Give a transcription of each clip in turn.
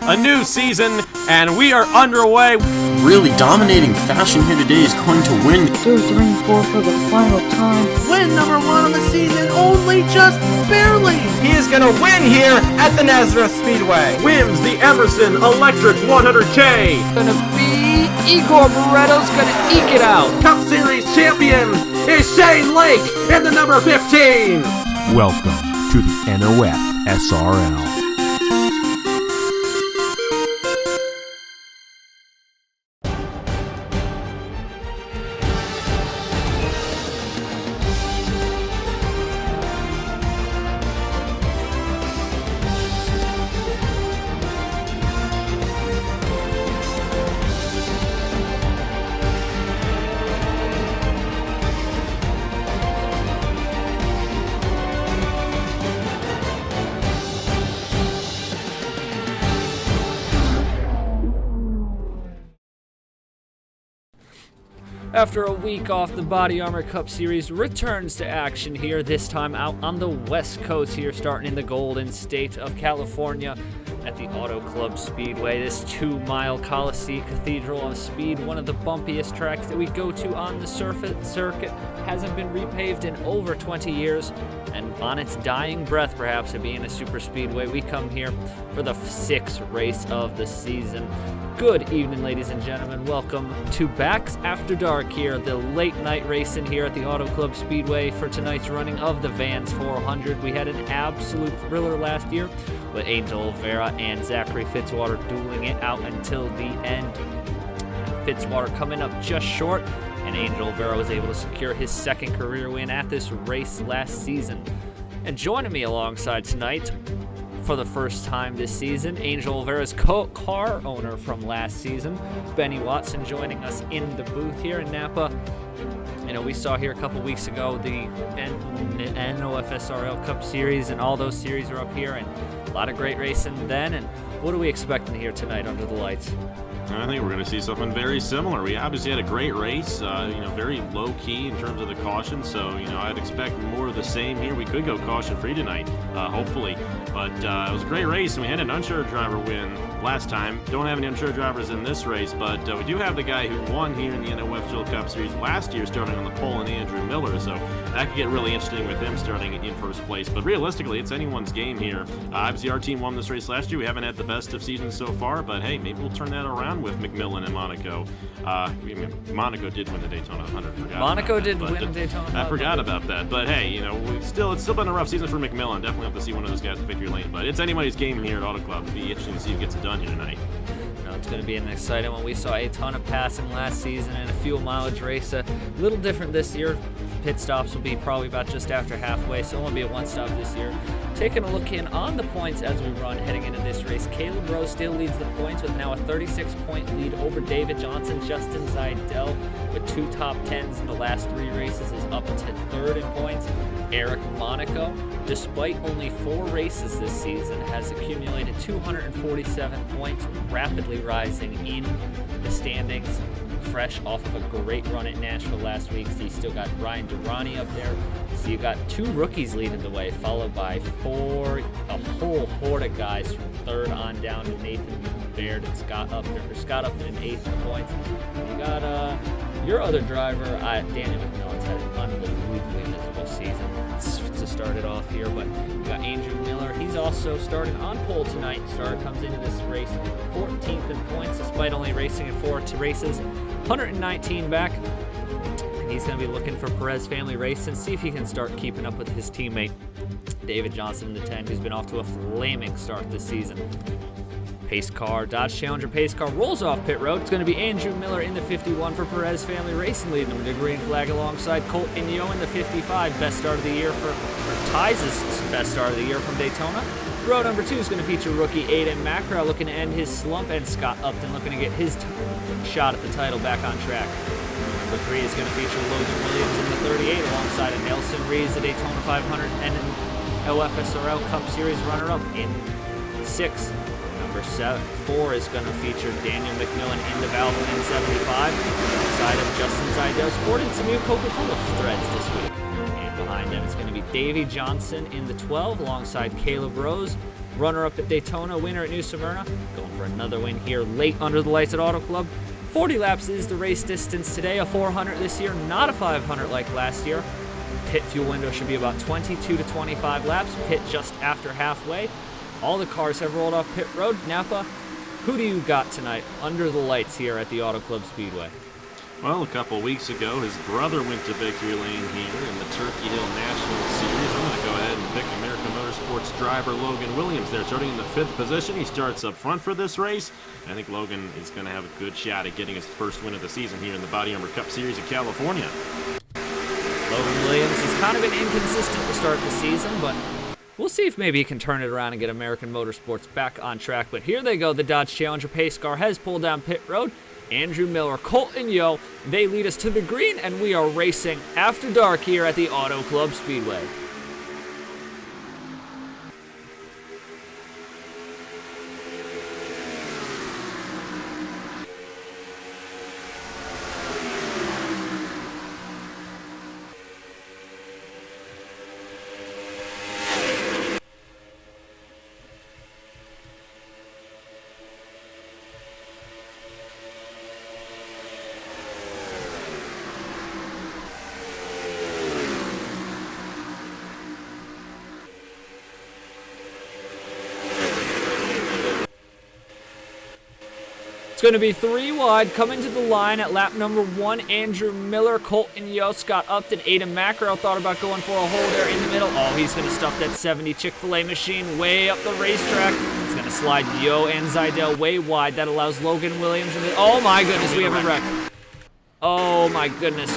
a new season, and we are underway. Really dominating fashion here today is going to win. 2-3-4 for the final time. Win number 1 on the season, only just barely. He is going to win here at the Nofsrl Speedway. Wins the Emerson Electric 100K. Gonna be Igor Barretto's gonna eke it out. Cup Series champion is Shane Lake in the number 15. Welcome to the Nofsrl. After a week off, the Body Armor Cup Series returns to action here, this time out on the West Coast here, starting in the Golden State of California at the Auto Club Speedway. This 2-mile Coliseum Cathedral of Speed, one of the bumpiest tracks that we go to on the circuit, hasn't been repaved in over 20 years, and on its dying breath, perhaps, of being a super speedway, we come here for the 6th race of the season. Good evening, ladies and gentlemen. Welcome to Bacs After Dark here, the late night racing here at the Auto Club Speedway for tonight's running of the Vans 400. We had an absolute thriller last year with Angel Oliveira and Zachary Fitzwater dueling it out until the end. Fitzwater coming up just short, and Angel Oliveira was able to secure his second career win at this race last season. And joining me alongside tonight, for the first time this season, Angel Oliveira's car owner from last season, Benny Watson, joining us in the booth here in Napa. You know, we saw here a couple weeks ago the Nofsrl Cup Series, and all those series are up here, and a lot of great racing then. And what are we expecting here tonight under the lights? I think we're going to see something very similar. We obviously had a great race, very low key in terms of the caution. So, I'd expect more of the same here. We could go caution free tonight, hopefully. But it was a great race, and we had an unsure driver win last time. Don't have any unsure drivers in this race, but we do have the guy who won here in the Nofsrl Cup Series last year, starting on the pole, and Andrew Miller. So that could get really interesting with him starting in first place. But realistically, it's anyone's game here. Obviously, our team won this race last year. We haven't had the best of seasons so far, but hey, maybe we'll turn that around with McMillan and Monaco. Monaco did win the Daytona 100. Monaco did win the Daytona 100. I forgot about that. But hey, it's still been a rough season for McMillan. Definitely have to see one of those guys in victory lane. But it's anybody's game here at Auto Club. It'll be interesting to see who gets it done here tonight. It's going to be an exciting one. We saw a ton of passing last season and a fuel mileage race. A little different this year. Pit stops will be probably about just after halfway, so it won't be a one-stop this year. Taking a look in on the points as we run heading into this race, Caleb Rowe still leads the points with now a 36-point lead over David Johnson. Justin Zeidel with 2 top 10s in the last 3 races is up to 3rd in points. Eric Monaco, despite only 4 races this season, has accumulated 247 points, rapidly rising in the standings, fresh off of a great run at Nashville last week. So you still got Ryan Durrani up there. So you got 2 rookies leading the way, followed by a whole horde of guys from 3rd on down to Nathan Baird and Scott Upton in 8th in points. You got your other driver, Daniel McMillan's had an unbelievably miserable season to start it off here, but you got Andrew Miller. He's also started on pole tonight. Comes into this race 14th in points, despite only racing in 4 races. 119 back. And he's going to be looking for Perez Family Racing, see if he can start keeping up with his teammate David Johnson in the 10, who's been off to a flaming start this season. Pace car, Dodge Challenger pace car rolls off pit road. It's going to be Andrew Miller in the 51 for Perez Family Racing, leading them to green flag alongside Colt Inyo in the 55. Best start of the year ties his best start of the year from Daytona. Row number 2 is going to feature rookie Aiden Macra looking to end his slump, and Scott Upton looking to get his shot at the title back on track. Number 3 is going to feature Logan Williams in the 38 alongside a Nelson Rees, the Daytona 500 and an Nofsrl Cup Series runner-up in 6. Number 4 is going to feature Daniel McMillan in the Valvoline 75 alongside of Justin Zeidel, sporting some new Coca-Cola threads this week. And behind them it's going to be Davey Johnson in the 12 alongside Caleb Rose. Runner-up at Daytona, winner at New Smyrna. Going for another win here late under the lights at Auto Club. 40 laps is the race distance today, a 400 this year, not a 500 like last year. Pit fuel window should be about 22 to 25 laps, pit just after halfway. All the cars have rolled off pit road. Napa, who do you got tonight under the lights here at the Auto Club Speedway? Well, a couple weeks ago, his brother went to victory lane here in the Turkey Hill National Series. I'm going to go ahead and pick American Motorsports driver Logan Williams there, starting in the 5th position. He starts up front for this race. I think Logan is going to have a good shot at getting his first win of the season here in the Body Armor Cup Series of California. Logan Williams has kind of been inconsistent to start the season, but we'll see if maybe he can turn it around and get American Motorsports back on track. But here they go. The Dodge Challenger pace car has pulled down pit road. Andrew Miller, Colton Yo, they lead us to the green, and we are racing after dark here at the Auto Club Speedway. It's going to be 3 wide, coming to the line at lap number 1. Andrew Miller, Colton Yo, Scott Upton, Aiden Macro thought about going for a hole there in the middle. Oh, he's going to stuff that 70 Chick-fil-A machine way up the racetrack. He's going to slide Yo and Zidell way wide. That allows Logan Williams. Oh my goodness, we have a wreck. Oh my goodness.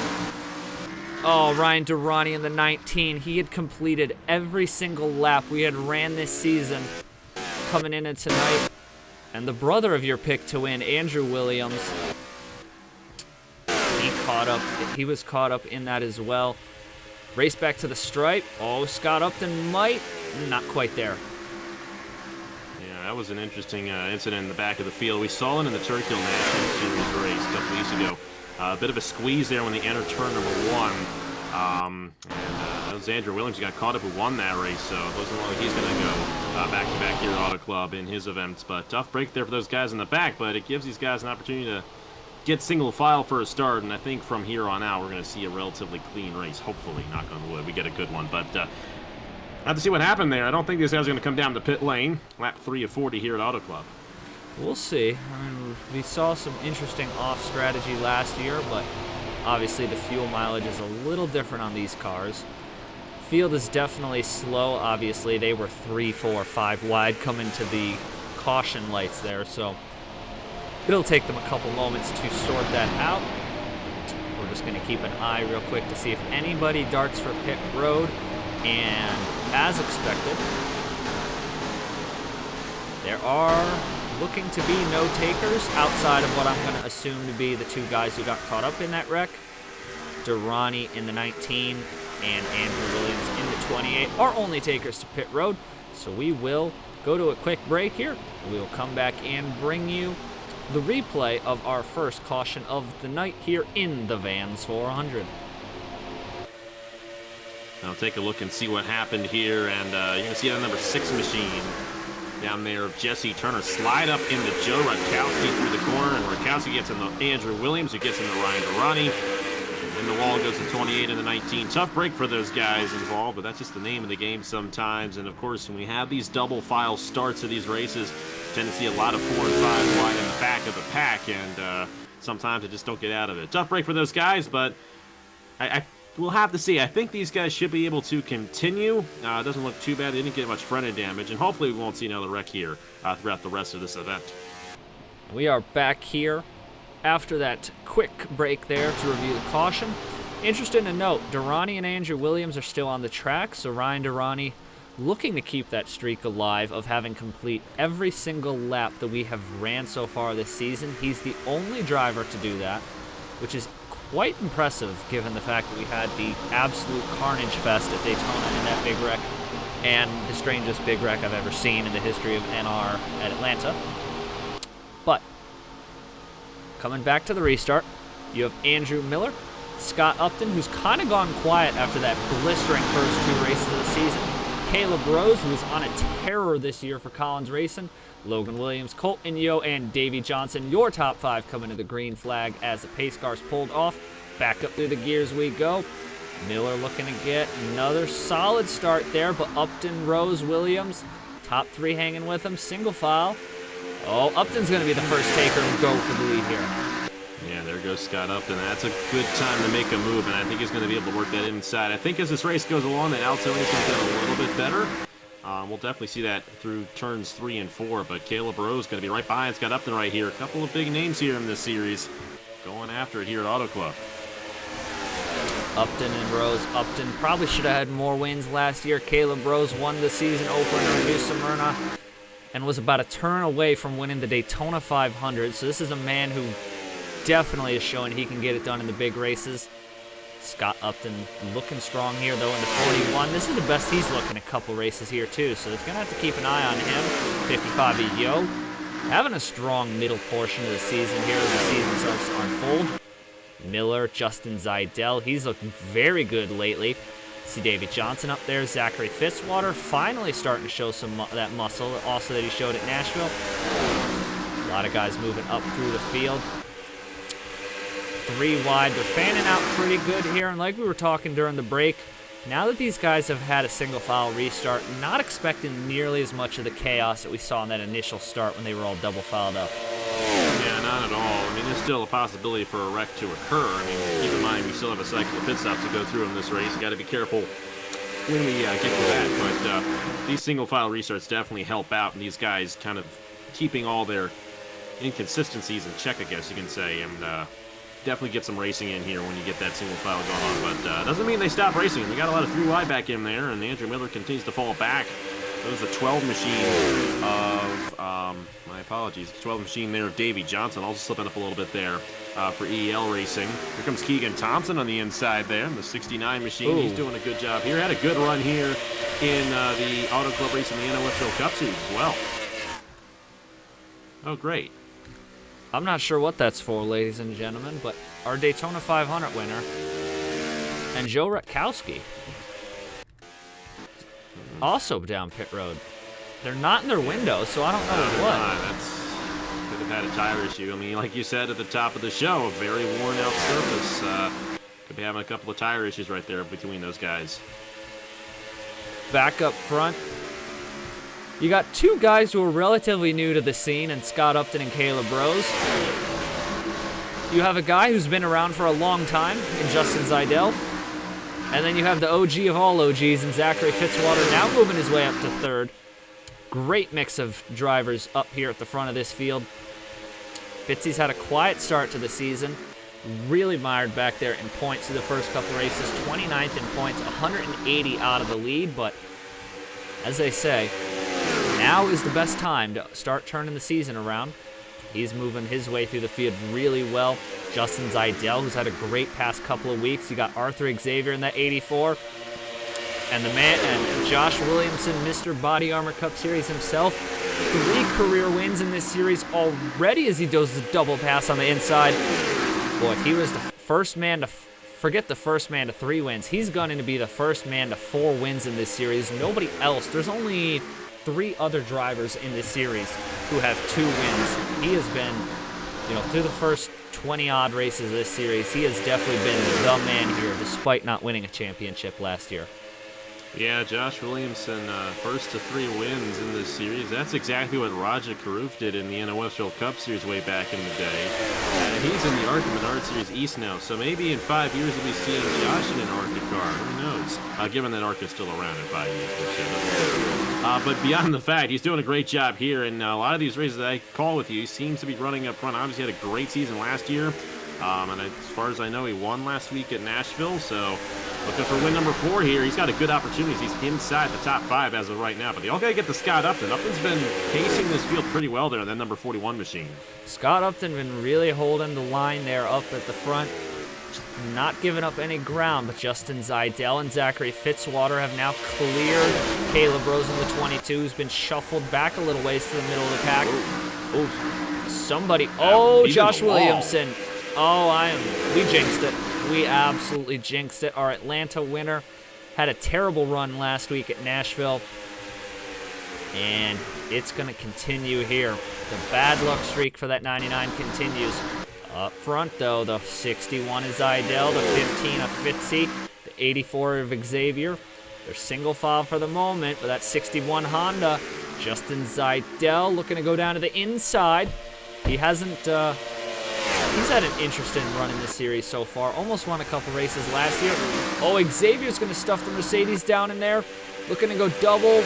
Oh, Ryan Durrani in the 19. He had completed every single lap we had ran this season coming in tonight. And the brother of your pick to win, Andrew Williams, he was caught up in that as well. Race back to the stripe. Oh, Scott Upton might, not quite there. Yeah, that was an interesting incident in the back of the field. We saw it in the Turkey Hill National Series race a couple weeks ago. A bit of a squeeze there when they entered turn number 1. That was Andrew Williams who got caught up, who won that race, so it doesn't look like he's going to go back-to-back here at Auto Club in his events. But tough break there for those guys in the back, but it gives these guys an opportunity to get single file for a start, and I think from here on out we're going to see a relatively clean race. Hopefully, knock on wood, we get a good one. But have to see what happened there. I don't think these guys are going to come down the pit lane. Lap 3 of 40 here at Auto Club. We'll see. I mean, we saw some interesting off strategy last year, but obviously the fuel mileage is a little different on these cars. Field is definitely slow. Obviously, they were 3, 4, 5 wide coming to the caution lights there, so it'll take them a couple moments to sort that out. We're just going to keep an eye real quick to see if anybody darts for pit road, and as expected, there are looking to be no takers outside of what I'm going to assume to be the 2 guys who got caught up in that wreck. Durrani in the 19 and Andrew Williams in the 28 are only takers to pit road. So we will go to a quick break here. We'll come back and bring you the replay of our first caution of the night here in the Vans 400. Now take a look and see what happened here, and you're going to see that number 6 machine down there of Jesse Turner slide up into Joe Rutkowski through the corner, and Rutkowski gets into Andrew Williams, who gets into Ryan Durrani. And the wall goes to 28 and the 19. Tough break for those guys involved, but that's just the name of the game sometimes. And of course, when we have these double file starts of these races, we tend to see a lot of 4 and 5 wide in the back of the pack, and sometimes they just don't get out of it. Tough break for those guys, but we'll have to see. I think these guys should be able to continue. It doesn't look too bad. They didn't get much front end damage, and hopefully we won't see another wreck here throughout the rest of this event. We are back here after that quick break there to review the caution. Interesting to note, Durrani and Andrew Williams are still on the track, so Ryan Durrani looking to keep that streak alive of having complete every single lap that we have ran so far this season. He's the only driver to do that, which is quite impressive given the fact that we had the absolute carnage fest at Daytona in that big wreck, and the strangest big wreck I've ever seen in the history of NR at Atlanta. But coming back to the restart, you have Andrew Miller, Scott Upton, who's kind of gone quiet after that blistering first 2 races of the season. Caleb Rose, who is on a terror this year for Collins Racing. Logan Williams, Colton Yo, and Davey Johnson, your top 5 coming to the green flag as the pace cars pulled off. Back up through the gears we go. Miller looking to get another solid start there, but Upton, Rose, Williams, top 3 hanging with him. Single file. Oh, Upton's going to be the first taker and go for the lead here. Yeah, there goes Scott Upton. That's a good time to make a move, and I think he's going to be able to work that inside. I think as this race goes along, the outside race will get a little bit better. We'll definitely see that through turns 3 and 4, but Caleb Rose going to be right behind Scott Upton right here. A couple of big names here in this series going after it here at Auto Club. Upton and Rose. Upton probably should have had more wins last year. Caleb Rose won the season opener in New Smyrna and was about a turn away from winning the Daytona 500. So this is a man who definitely is showing he can get it done in the big races. Scott Upton looking strong here, though, in the 41. This is the best he's looking a couple races here, too, so it's going to have to keep an eye on him. 55 Yo, having a strong middle portion of the season here as the season starts to unfold. Miller, Justin Zidell, he's looking very good lately. See Davey Johnson up there. Zachary Fitzwater finally starting to show some that muscle, also that he showed at Nashville. A lot of guys moving up through the field. 3 wide. They're fanning out pretty good here, and like we were talking during the break, now that these guys have had a single file restart, not expecting nearly as much of the chaos that we saw in that initial start when they were all double filed up. Yeah, not at all. I mean, there's still a possibility for a wreck to occur. I mean, keep in mind, we still have a cycle of pit stops to go through in this race. You got to be careful when we get to that. But these single file restarts definitely help out, and these guys kind of keeping all their inconsistencies in check, I guess you can say, and definitely get some racing in here when you get that single file going on. But doesn't mean they stop racing. We got a lot of 3 wide back in there, and Andrew Miller continues to fall back. That was the 12 machine of, my apologies, the 12 machine there of Davey Johnson, also slipping up a little bit there for EL Racing. Here comes Keegan Thompson on the inside there, the 69 machine. Ooh. He's doing a good job here. Had a good run here in the Auto Club race in the Nofsrl Cup Series as well. Oh, great. I'm not sure what that's for, ladies and gentlemen, but our Daytona 500 winner and Joe Rutkowski also down pit road. They're not in their window, so I don't know what. That's could have had a tire issue. I mean, like you said at the top of the show, a very worn out surface. Could be having a couple of tire issues right there between those guys. Back up front, you got 2 guys who are relatively new to the scene, and Scott Upton and Caleb Rose. You have a guy who's been around for a long time in Justin Zidell. And then you have the OG of all OGs in Zachary Fitzwater now moving his way up to 3rd. Great mix of drivers up here at the front of this field. Fitzy's had a quiet start to the season. Really mired back there in points through the first couple races. 29th in points, 180 out of the lead. But as they say, now is the best time to start turning the season around. He's moving his way through the field really well. Justin Zidell, who's had a great past couple of weeks. You got Arthur Xavier in that 84. And the man, and Josh Williamson, Mr. Body Armor Cup Series himself. 3 career wins in this series already as he does the double pass on the inside. Boy, if he was the first man to, forget the first man to 3 wins, he's going to be the first man to 4 wins in this series. Nobody else. There's only 3 other drivers in this series who have 2 wins. He has been, through the first 20-odd races of this series, he has definitely been the man here, despite not winning a championship last year. Yeah, Josh Williamson, first to 3 wins in this series. That's exactly what Raja Karuf did in the Nofsrl Cup Series way back in the day. He's in the ARCA Menard Series East now, so maybe in 5 years we'll be seeing Josh in an ARCA car. Who knows? Given that ARCA's still around in 5 years. But beyond the fact, he's doing a great job here, and a lot of these races that I call with you, he seems to be running up front. Obviously had a great season last year. And as far as I know, he won last week at Nashville, so looking for win number 4 here. He's got a good opportunity. He's inside the top 5 as of right now, but they all got to get to Scott Upton. Upton's been pacing this field pretty well there, that number 41 machine. Scott Upton been really holding the line there up at the front, not giving up any ground, but Justin Zidell and Zachary Fitzwater have now cleared Caleb Rose in the 22, who's been shuffled back a little ways to the middle of the pack. Somebody, Josh Williamson. We jinxed it. We absolutely jinxed it. Our Atlanta winner Had a terrible run last week at Nashville. And it's going to continue here. The bad luck streak for that 99 continues. Up front, though, the 61 is Idell, the 15 of Fitzy, the 84 of Xavier. They're single file for the moment, but that 61 Honda, Justin Zidell, looking to go down to the inside. He hasn't, he's had an interesting run in this series so far. Almost won a couple races last year. Oh, Xavier's going to stuff the Mercedes down in there. Looking to go double.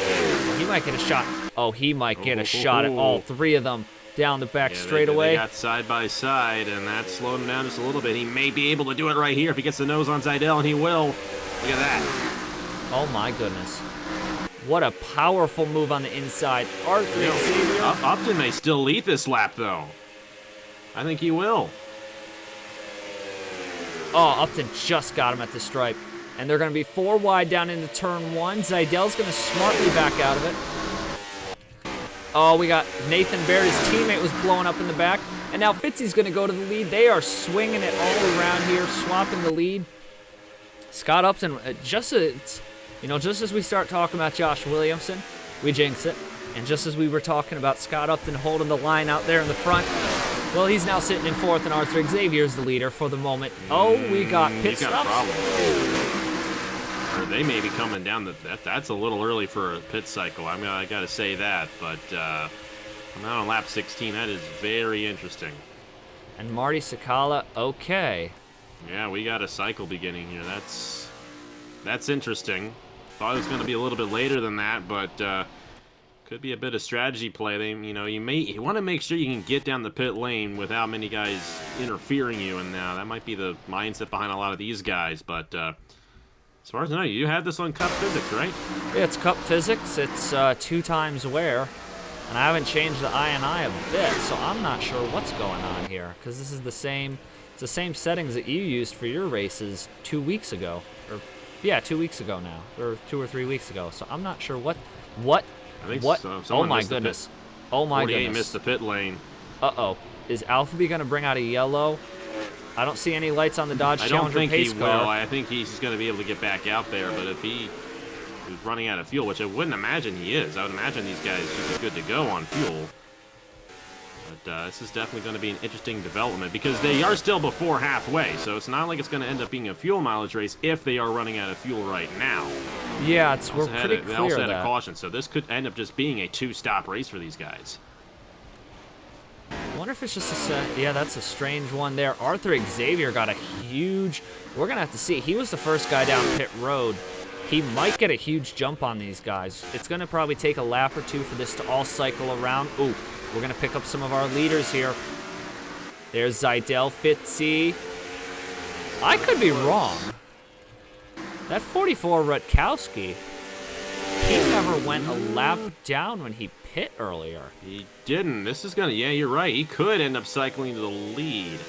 He might get a shot. Oh, he might get a shot at all three of them down the back straightaway. They got side by side, and that slowed him down just a little bit. He may be able to do it right here if he gets the nose on Zidell, and he will. Look at that. Oh, my goodness. What a powerful move on the inside. Arthur Xavier. Upton may still lead this lap, though. I think he will. Oh, Upton just got him at the stripe. And they're going to be 4 wide down into turn 1. Zidell's going to smartly back out of it. Oh, we got Nathan Baird. His teammate was blowing up in the back. And now Fitzy's going to go to the lead. They are swinging it all around here, swapping the lead. Scott Upton, just as we start talking about Josh Williamson, we jinx it. And just as we were talking about Scott Upton holding the line out there in the front, well, he's now sitting in 4th, and Arthur Xavier's the leader for the moment. Oh, we got pit stops. Or they may be coming down. That's a little early for a pit cycle. I got to say that. But I'm out on lap 16. That is very interesting. And Marty Sakala, okay. Yeah, we got a cycle beginning here. That's interesting. Thought it was going to be a little bit later than that, but could be a bit of strategy play. You want to make sure you can get down the pit lane without many guys interfering you, and that might be the mindset behind a lot of these guys. But as far as I know, you had this on Cup Physics, right? Yeah, it's Cup Physics. It's 2 times wear, and I haven't changed the INI a bit, so I'm not sure what's going on here, because this is the same settings that you used for your races 2 weeks ago, or yeah, 2 weeks ago now, or 2 or 3 weeks ago. So I'm not sure what. I think what? Oh my missed goodness! Oh my 48 goodness! Missed the pit lane. Uh-oh. Is Alphabet going to bring out a yellow? I don't see any lights on the Dodge Challenger pace car. I don't think he will. I think he's going to be able to get back out there, but if he is running out of fuel, which I wouldn't imagine he is, I would imagine these guys should be good to go on fuel. But this is definitely going to be an interesting development because they are still before halfway, so it's not like it's going to end up being a fuel mileage race if they are running out of fuel right now. Yeah, we're pretty clear they also had that. a caution, so this could end up just being a 2-stop race for these guys. I wonder if it's just a set. Yeah, that's a strange one there. Arthur Xavier got a huge. We're going to have to see. He was the first guy down pit road. He might get a huge jump on these guys. It's going to probably take a lap or 2 for this to all cycle around. Ooh, we're going to pick up some of our leaders here. There's Zidell, Fitzy. I could be wrong. That 44 Rutkowski, he never went a lap down when he pit earlier. He didn't. This is going to, yeah, you're right. He could end up cycling to the lead.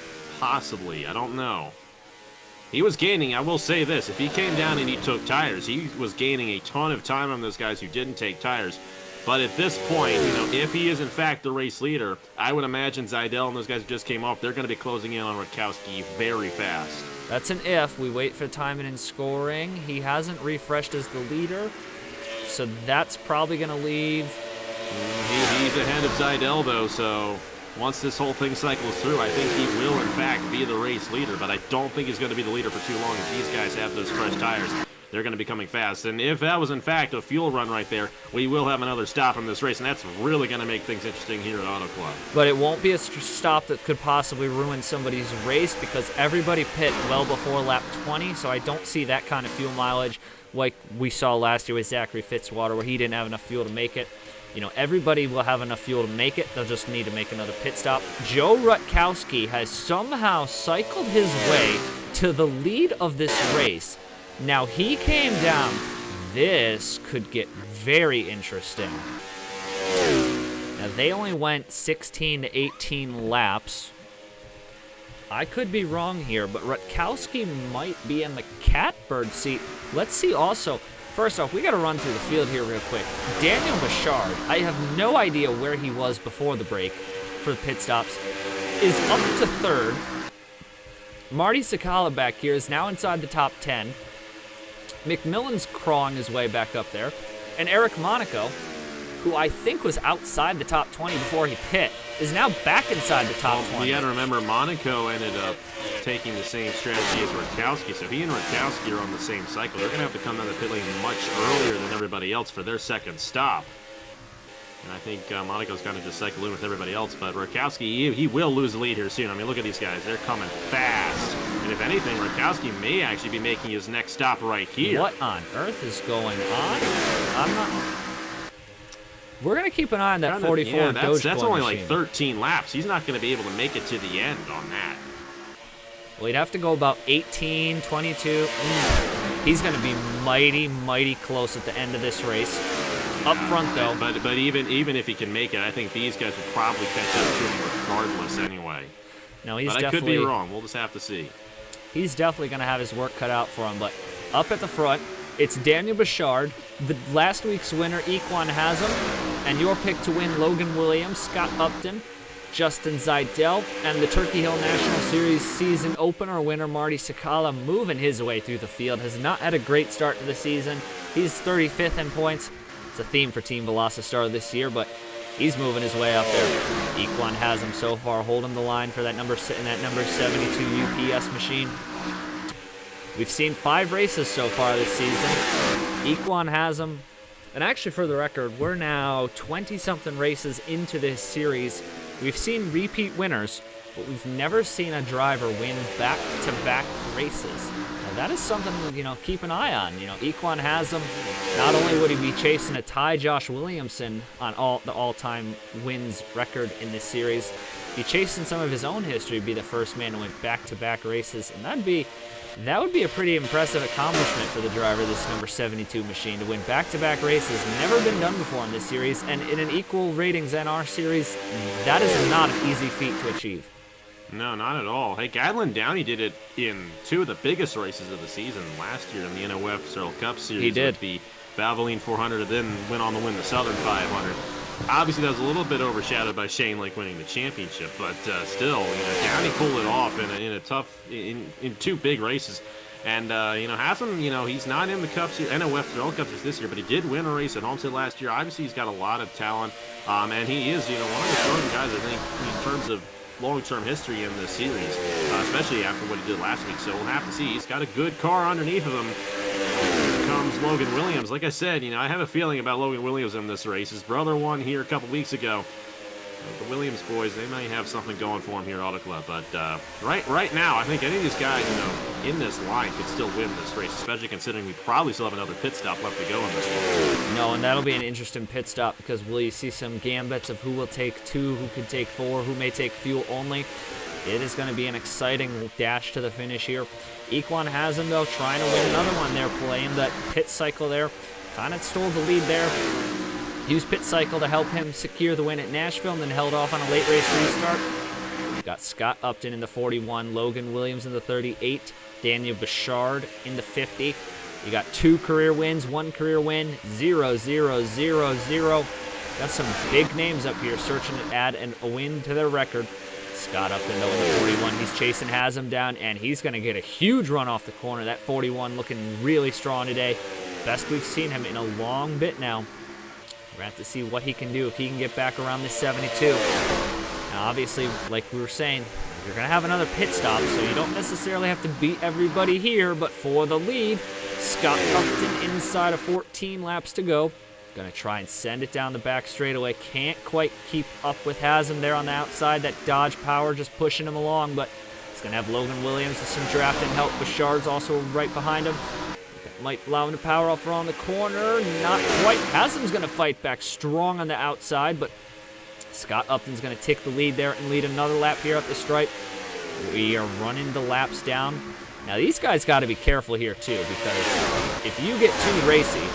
Possibly. I don't know. He was gaining, I will say this, if he came down and he took tires, he was gaining a ton of time on those guys who didn't take tires. But at this point, if he is in fact the race leader, I would imagine Zidell and those guys who just came off, they're going to be closing in on Rutkowski very fast. That's an if. We wait for timing and scoring. He hasn't refreshed as the leader, so that's probably going to leave. He's ahead of Zidell, though, so once this whole thing cycles through, I think he will, in fact, be the race leader, but I don't think he's going to be the leader for too long if these guys have those fresh tires. They're going to be coming fast, and if that was, in fact, a fuel run right there, we will have another stop in this race, and that's really going to make things interesting here at Auto Club. But it won't be a stop that could possibly ruin somebody's race because everybody pit well before lap 20, so I don't see that kind of fuel mileage like we saw last year with Zachary Fitzwater where he didn't have enough fuel to make it. Everybody will have enough fuel to make it. They'll just need to make another pit stop. Joe Rutkowski has somehow cycled his way to the lead of this race. Now, he came down. This could get very interesting. Now, they only went 16 to 18 laps. I could be wrong here, but Rutkowski might be in the catbird seat. Let's see also. First off, we got to run through the field here real quick. Daniel Bouchard, I have no idea where he was before the break for the pit stops, is up to 3rd. Marty Sakala back here is now inside the top 10. McMillan's crawling his way back up there. And Eric Monaco, who I think was outside the top 20 before he pit, is now back inside the top 20. You got to remember, Monaco ended up taking the same strategy as Rutkowski, so he and Rutkowski are on the same cycle. They're going to have to come down the pit lane much earlier than everybody else for their second stop. And I think Monaco's kind of just cycle in with everybody else, but Rutkowski, he will lose the lead here soon. I mean, look at these guys. They're coming fast. And if anything, Rutkowski may actually be making his next stop right here. What on earth is going on? I'm not... We're going to keep an eye on that 44 yeah, Dogecoin that's only machine. like 13 laps. He's not going to be able to make it to the end on that. Well, he'd have to go about 18, 22. He's going to be mighty, mighty close at the end of this race. Up front, though. But even if he can make it, I think these guys will probably catch up to him regardless anyway. No, he's but definitely... I could be wrong. We'll just have to see. He's definitely going to have his work cut out for him. But up at the front, it's Daniel Bouchard, the last week's winner, Equan Haslam, and your pick to win, Logan Williams, Scott Upton, Justin Zeidel, and the Turkey Hill National Series season opener winner, Marty Sakala, moving his way through the field. Has not had a great start to the season. He's 35th in points. It's a theme for Team Velocitar this year, but he's moving his way up there. Equan Haslam so far holding the line for that number 72 UPS machine. We've seen 5 races so far this season. Equan Haslam, and actually for the record, we're now 20-something races into this series. We've seen repeat winners, but we've never seen a driver win back-to-back races. Now that is something, keep an eye on. Equan Haslam, not only would he be chasing a tie Josh Williamson on the all-time wins record in this series, be chasing some of his own history, be the first man to win back-to-back races, and that would be a pretty impressive accomplishment for the driver of this number 72 machine, to win back-to-back races. Never been done before in this series, and in an equal ratings NR series, that is not an easy feat to achieve. No, not at all. Hey, Gadlin Downey did it in 2 of the biggest races of the season last year in the Nofsrl Cup Series. He did. With the Valvoline 400 and then went on to win the Southern 500. Obviously, that was a little bit overshadowed by Shane Lake winning the championship, but still, Downey pulled it off in 2 big races. And, Haslam, he's not in the Cup Series, Nofsrl Cup Series this year, but he did win a race at Homestead last year. Obviously, he's got a lot of talent, and he is, one of the strong guys, I think, in terms of long-term history in this series, especially after what he did last week. So we'll have to see. He's got a good car underneath of him. Here comes Logan Williams. Like I said, I have a feeling about Logan Williams in this race. His brother won here a couple weeks ago. The Williams boys, they may have something going for him here at Auto Club. But right now, I think any of these guys, in this line could still win this race, especially considering we probably still have another pit stop left to go in this one. No, and that'll be an interesting pit stop, because will you see some gambits of who will take 2, who could take 4, who may take fuel only. It is going to be an exciting dash to the finish here. Equan Haslam, though, trying to win another one there, playing that pit cycle there. Kind of stole the lead there. Used pit cycle to help him secure the win at Nashville, and then held off on a late race restart. We've got Scott Upton in the 41, Logan Williams in the 38, Daniel Bouchard in the 50. You got 2 career wins, 1 career win, 0, 0, 0, 0. Got some big names up here searching to add a win to their record. Scott Upton, though, in the 41, he's chasing Haslam down, and he's going to get a huge run off the corner. That 41 looking really strong today. Best we've seen him in a long bit now. We're going to have to see what he can do if he can get back around this 72. Now, obviously, like we were saying, you're going to have another pit stop, so you don't necessarily have to beat everybody here, but for the lead, Scott Upton inside of 14 laps to go. Going to try and send it down the back straightaway. Can't quite keep up with Haslam there on the outside. That Dodge power just pushing him along, but it's going to have Logan Williams with some drafting help. Bouchard's also right behind him. Might allow him to power off around the corner. Not quite. Haslam's going to fight back strong on the outside, but Scott Upton's going to take the lead there and lead another lap here up the stripe. We are running the laps down. Now, these guys got to be careful here, too, because if you get too racy,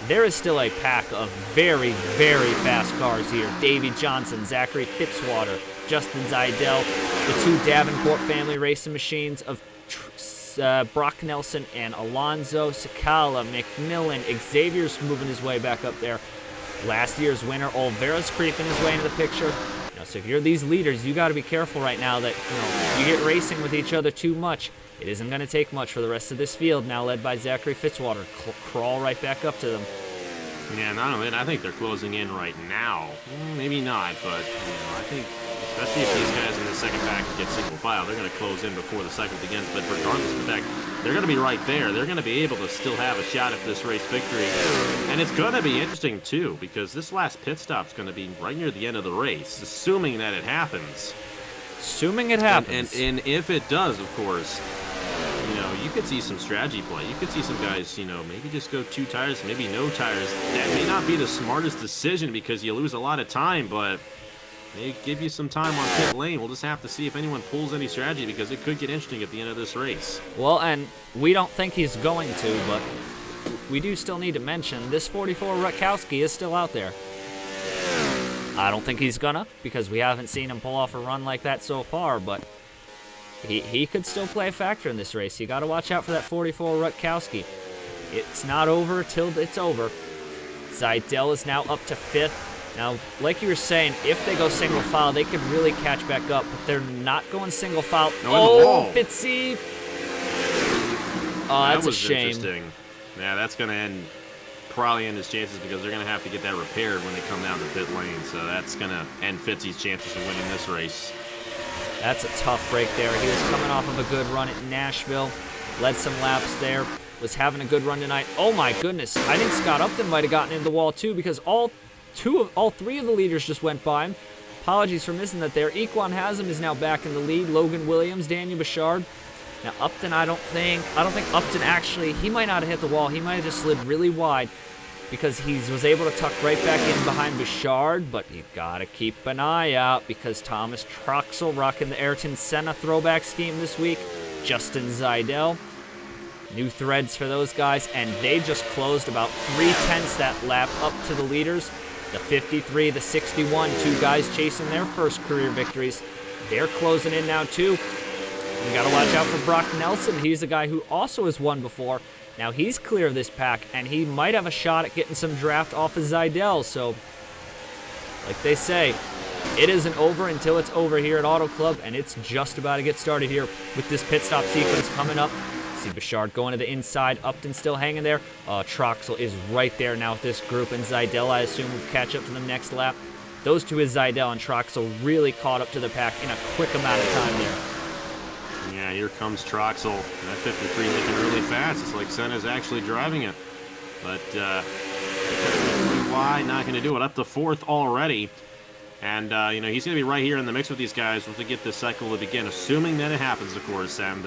there is still a pack of very, very fast cars here. Davey Johnson, Zachary Fitzwater, Justin Zeidel, the 2 Davenport family racing machines of Brock Nelson and Alonzo, Sakala, McMillan, Xavier's moving his way back up there. Last year's winner, Olvera's creeping his way into the picture. So if you're these leaders, you got to be careful right now that you get racing with each other too much. It isn't going to take much for the rest of this field, now led by Zachary Fitzwater. Crawl right back up to them. Yeah, not only that, I think they're closing in right now. Maybe not, but I think, especially if these guys in the second pack get single file, they're going to close in before the cycle begins. But regardless of the fact, they're going to be right there. They're going to be able to still have a shot at this race victory. And it's going to be interesting, too, because this last pit stop's going to be right near the end of the race, assuming that it happens. Assuming it happens. And if it does, of course, you could see some strategy play. You could see some guys, maybe just go 2 tires, maybe no tires. That may not be the smartest decision because you lose a lot of time, but may give you some time on pit lane. We'll just have to see if anyone pulls any strategy because it could get interesting at the end of this race. Well, and we don't think he's going to, but we do still need to mention this 44 Rutkowski is still out there. I don't think he's gonna because we haven't seen him pull off a run like that so far, but he could still play a factor in this race. You got to watch out for that 44 Rutkowski. It's not over till it's over. Seidel is now up to 5th. Now, like you were saying, if they go single file, they could really catch back up, but they're not going single file. Fitzy! Oh, that's a shame. Interesting. Yeah, that's going to probably end his chances because they're going to have to get that repaired when they come down the pit lane. So that's going to end Fitzy's chances of winning this race. That's a tough break there. He was coming off of a good run at Nashville. Led some laps there. Was having a good run tonight. Oh my goodness. I think Scott Upton might have gotten in the wall too because all 3 of the leaders just went by him. Apologies for missing that there. Equan Haslam is now back in the lead. Logan Williams, Daniel Bouchard. Now Upton, I don't think Upton actually, he might not have hit the wall. He might have just slid really wide because he was able to tuck right back in behind Bouchard, but you gotta keep an eye out because Thomas Troxel rocking the Ayrton Senna throwback scheme this week. Justin Seidel. New threads for those guys, and they just closed about 3/10 that lap up to the leaders. The 53, the 61, 2 guys chasing their first career victories. They're closing in now too. You gotta watch out for Brock Nelson. He's a guy who also has won before. Now he's clear of this pack, and he might have a shot at getting some draft off of Seidel. So, like they say, it isn't over until it's over here at Auto Club, and it's just about to get started here with this pit stop sequence coming up. See Bouchard going to the inside. Upton still hanging there. Troxel is right there now with this group, and Seidel, I assume, will catch up to them next lap. Those two is Seidel and Troxel really caught up to the pack in a quick amount of time there. Yeah, here comes Troxel. That 53 looking really fast. It's like Senna's actually driving it. But why not going to do it? Up to 4th already. And, he's going to be right here in the mix with these guys once we get this cycle to begin, assuming that it happens, of course. And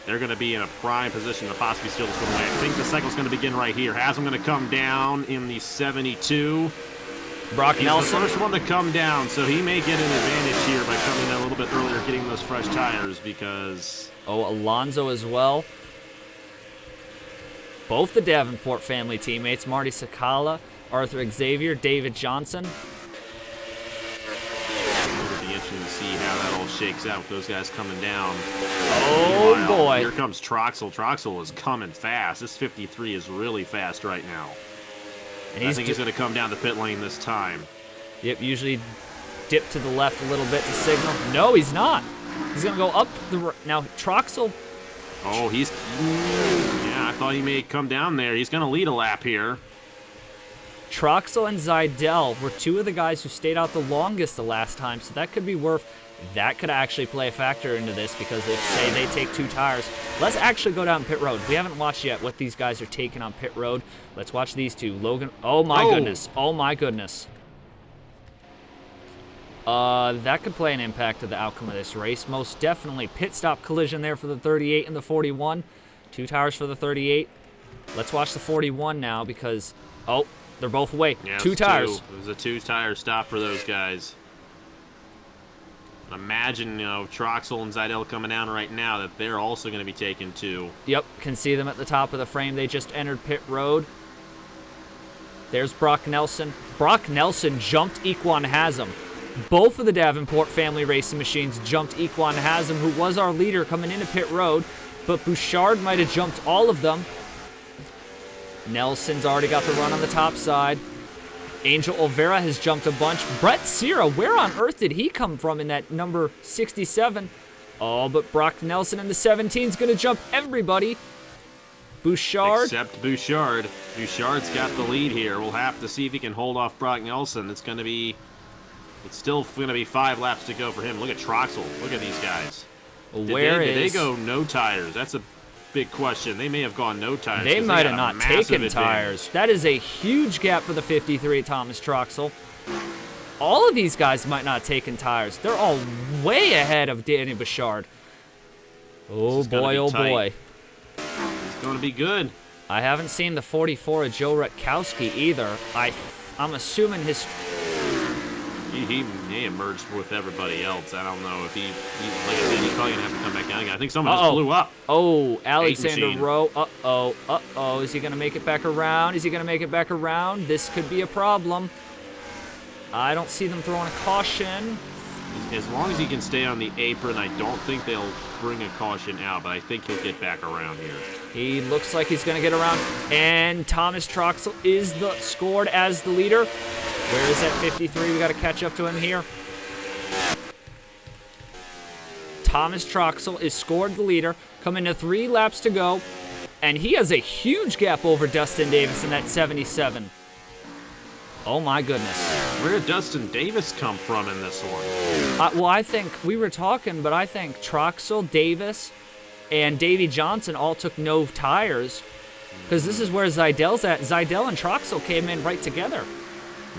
they're going to be in a prime position to possibly steal this one away. I think the cycle's going to begin right here. Haslam going to come down in the 72. Brock Nelson. He's the first one to come down, so he may get an advantage here by coming down a little bit earlier, getting those fresh tires because... Oh, Alonso as well. Both the Davenport family teammates, Marty Sakala, Arthur Xavier, David Johnson. It'll be interesting to see how that all shakes out with those guys coming down. Oh, Meanwhile, boy. Here comes Troxel. Troxel is coming fast. This 53 is really fast right now. And I think he's going to come down the pit lane this time. Yep, usually dip to the left a little bit to signal. No, he's not. He's going to go up the... Now, Troxel... Oh, he's... Yeah, I thought he may come down there. He's going to lead a lap here. Troxel and Seidel were 2 of the guys who stayed out the longest the last time, so that could be worth... That could actually play a factor into this because if, say, they take 2 tires. Let's actually go down pit road. We haven't watched yet what these guys are taking on pit road. Let's watch these 2. Logan... Oh, my goodness. Oh, my goodness. That could play an impact to the outcome of this race. Most definitely. Pit stop collision there for the 38 and the 41. 2 tires for the 38. Let's watch the 41 now because... Oh, they're both away. Yeah, 2 tires. It was a 2-tire stop for those guys. Imagine, Troxel and Seidel coming down right now that they're also going to be taking 2. Yep, can see them at the top of the frame. They just entered pit road. There's Brock Nelson. Brock Nelson jumped Equan Haslam. Both of the Davenport family racing machines jumped Equan Haslam, who was our leader coming into pit road, but Bouchard might have jumped all of them. Nelson's already got the run on the top side. Angel Olvera has jumped a bunch. Brett Sierra, where on earth did he come from in that number 67? Oh, but Brock Nelson in the 17 is going to jump everybody. Bouchard. Except Bouchard. Bouchard's got the lead here. We'll have to see if he can hold off Brock Nelson. It's still going to be 5 laps to go for him. Look at Troxel. Look at these guys. Did they go no tires? That's a big question. They may have gone no tires. They might have not taken tires. That is a huge gap for the 53, Thomas Troxel. All of these guys might not have taken tires. They're all way ahead of Danny Bouchard. Oh boy, oh boy. It's going to be good. I haven't seen the 44 of Joe Rutkowski either. I'm assuming his... He may have merged with everybody else. I don't know if he like I said, he's probably going to have to come back down again. I think someone just blew up. Oh, Alexander Rowe. Uh-oh. Is he going to make it back around? Is he going to make it back around? This could be a problem. I don't see them throwing a caution. As long as he can stay on the apron, I don't think they'll bring a caution out, but I think he'll get back around here. He looks like he's going to get around. And Thomas Troxel is scored as the leader. Where is that 53? We got to catch up to him here. Thomas Troxel is scored the leader, coming to 3 laps to go, and he has a huge gap over Dustin Davis in that 77. Oh my goodness. Where did Dustin Davis come from in this one? Well, I think we were talking, but I think Troxel, Davis, and Davey Johnson all took no tires, because this is where Zeidel's at. Zeidel and Troxel came in right together.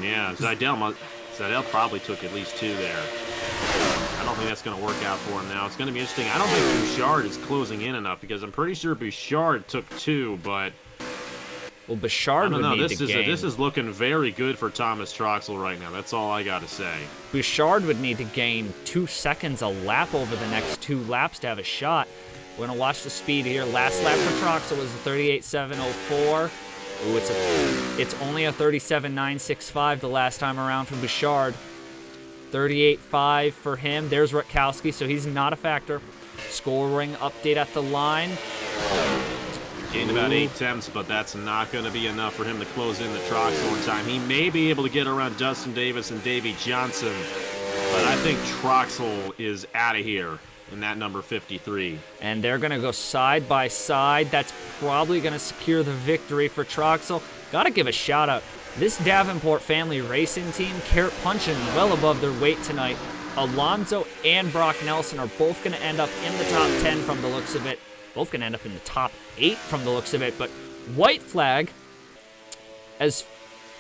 Yeah, Zeidel probably took at least 2 there. I don't think that's going to work out for him now. It's going to be interesting. I don't think Bouchard is closing in enough, because I'm pretty sure Bouchard took 2, but... Well, Bouchard would need to gain. This is looking very good for Thomas Troxel right now. That's all I got to say. Bouchard would need to gain 2 seconds a lap over the next 2 laps to have a shot. We're going to watch the speed here. Last lap for Troxel was a 38.704. Ooh, it's only a 37.965 the last time around for Bouchard. 38.5 for him. There's Rutkowski, so he's not a factor. Scoring update at the line. Gained about 8 tenths, but that's not going to be enough for him to close in the Troxel in time. He may be able to get around Dustin Davis and Davey Johnson, but I think Troxel is out of here in that number 53. And they're going to go side by side. That's probably going to secure the victory for Troxel. Got to give a shout out. This Davenport family racing team, punching well above their weight tonight. Alonzo and Brock Nelson are both going to end up in the top 10 from the looks of it. Both going to end up in the top 8 from the looks of it. But white flag,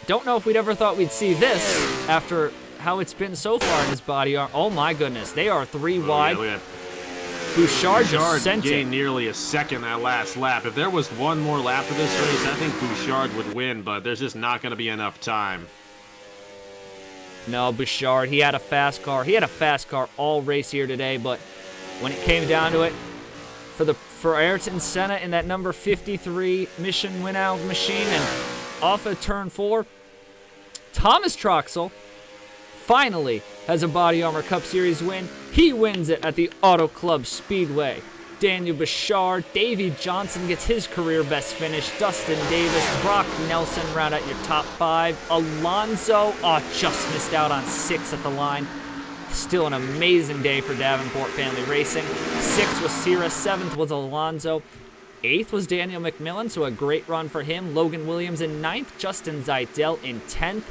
don't know if we'd ever thought we'd see this after how it's been so far in his body armor. Oh my goodness, they are 3 wide. Yeah, Bouchard just sent gained it. Nearly a second that last lap. If there was one more lap of this race, I think Bouchard would win, but there's just not going to be enough time. No, Bouchard, he had a fast car. He had a fast car all race here today, but when it came down to it, for Ayrton Senna in that number 53 Mission Winnow machine and off of turn 4, Thomas Troxel finally has a Body Armor Cup Series win. He wins it at the Auto Club Speedway. Daniel Bouchard, Davey Johnson gets his career best finish. Dustin Davis, Brock Nelson round out your top 5. Alonzo, just missed out on 6 at the line. Still an amazing day for Davenport Family Racing. 6th was Sierra, 7th was Alonzo. 8th was Daniel McMillan, so a great run for him. Logan Williams in 9th, Justin Zeidel in 10th.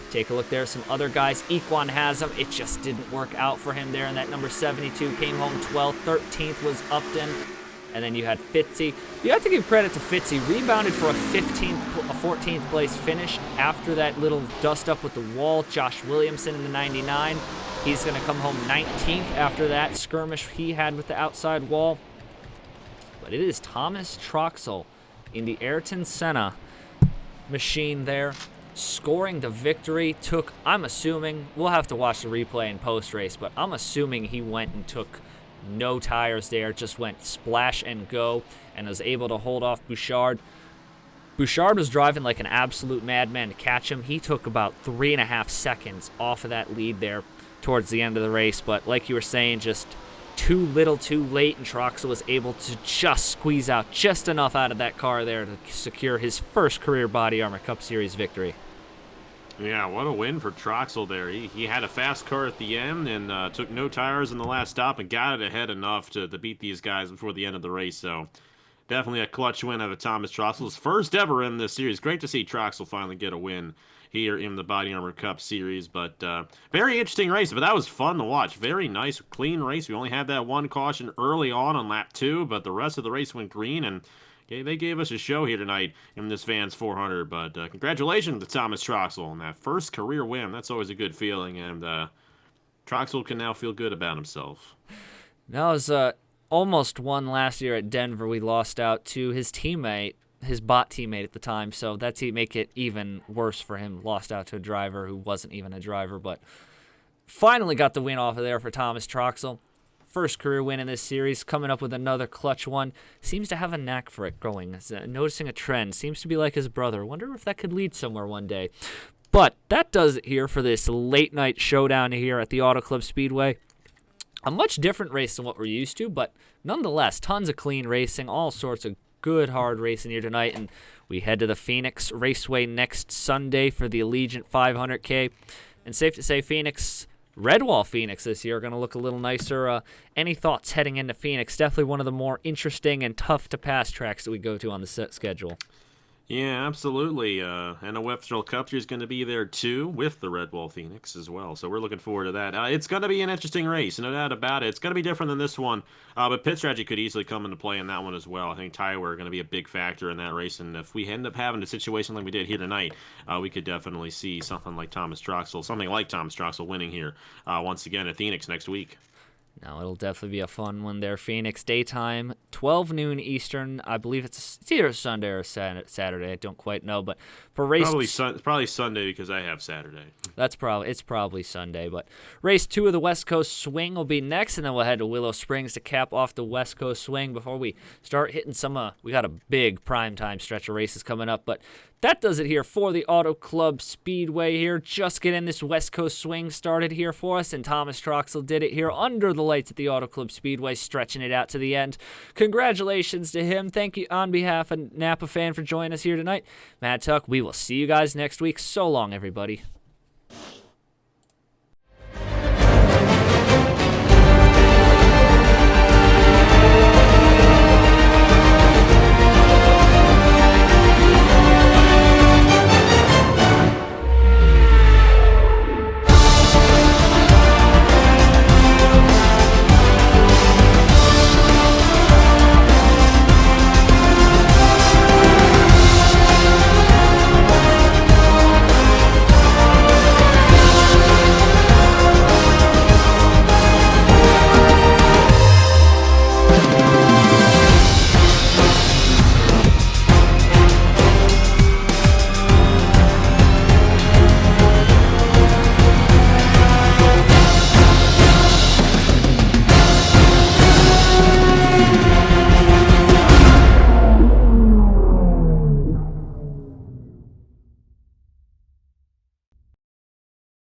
Take a look there, some other guys. Equan has him. It just didn't work out for him there in that number 72. Came home 12th. 13th was Upton. And then you had Fitzy. You have to give credit to Fitzy. Rebounded for a 14th place finish after that little dust up with the wall. Josh Williamson in the 99. He's going to come home 19th after that skirmish he had with the outside wall. But it is Thomas Troxel in the Ayrton Senna machine there, scoring the victory. I'm assuming, we'll have to watch the replay in post-race, but I'm assuming he went and took no tires there, just went splash and go, and was able to hold off Bouchard. Bouchard was driving like an absolute madman to catch him. He took about 3.5 seconds off of that lead there towards the end of the race, but like you were saying, just too little too late, and Troxel was able to just squeeze out just enough out of that car there to secure his first career Body Armor Cup Series victory. Yeah, what a win for Troxel there. He had a fast car at the end and took no tires in the last stop and got it ahead enough to beat these guys before the end of the race. So definitely a clutch win out of Thomas Troxel's first ever in this series. Great to see Troxel finally get a win here in the Body Armor Cup Series. But very interesting race, but that was fun to watch. Very nice, clean race. We only had that one caution early on lap 2, but the rest of the race went green, and they gave us a show here tonight in this Vans 400. But congratulations to Thomas Troxel on that first career win. That's always a good feeling, and Troxel can now feel good about himself. That was almost won last year at Denver. We lost out to his teammate, his bot teammate at the time, so that's make it even worse for him. Lost out to a driver who wasn't even a driver, but finally got the win off of there for Thomas Troxel. First career win in this series, coming up with another clutch one. Seems to have a knack for it going. Noticing a trend. Seems to be like his brother. Wonder if that could lead somewhere one day. But that does it here for this late night showdown here at the Auto Club Speedway. A much different race than what we're used to, but nonetheless, tons of clean racing, all sorts of good hard racing here tonight, and we head to the Phoenix Raceway next Sunday for the Allegiant 500K. And safe to say, Redwall Phoenix this year are going to look a little nicer. Any thoughts heading into Phoenix? Definitely one of the more interesting and tough to pass tracks that we go to on the set schedule. Yeah, absolutely. And a Nofsrl Cup Series is going to be there too, with the Redwall Phoenix as well. So we're looking forward to that. It's going to be an interesting race, no doubt about it. It's going to be different than this one, but pit strategy could easily come into play in that one as well. I think tire wear are going to be a big factor in that race, and if we end up having a situation like we did here tonight, we could definitely see something like Thomas Troxel winning here once again at Phoenix next week. Now, it'll definitely be a fun one there. Phoenix, daytime, 12 noon Eastern. I believe it's either Sunday or Saturday. I don't quite know. But for race... Probably Sunday because I have Saturday. It's probably Sunday. But race 2 of the West Coast Swing will be next, and then we'll head to Willow Springs to cap off the West Coast Swing before we start hitting some... we got a big primetime stretch of races coming up, but... That does it here for the Auto Club Speedway here. Just getting this West Coast Swing started here for us, and Thomas Troxel did it here under the lights at the Auto Club Speedway, stretching it out to the end. Congratulations to him. Thank you on behalf of Napa Fan for joining us here tonight. Mad Tuck, we will see you guys next week. So long, everybody.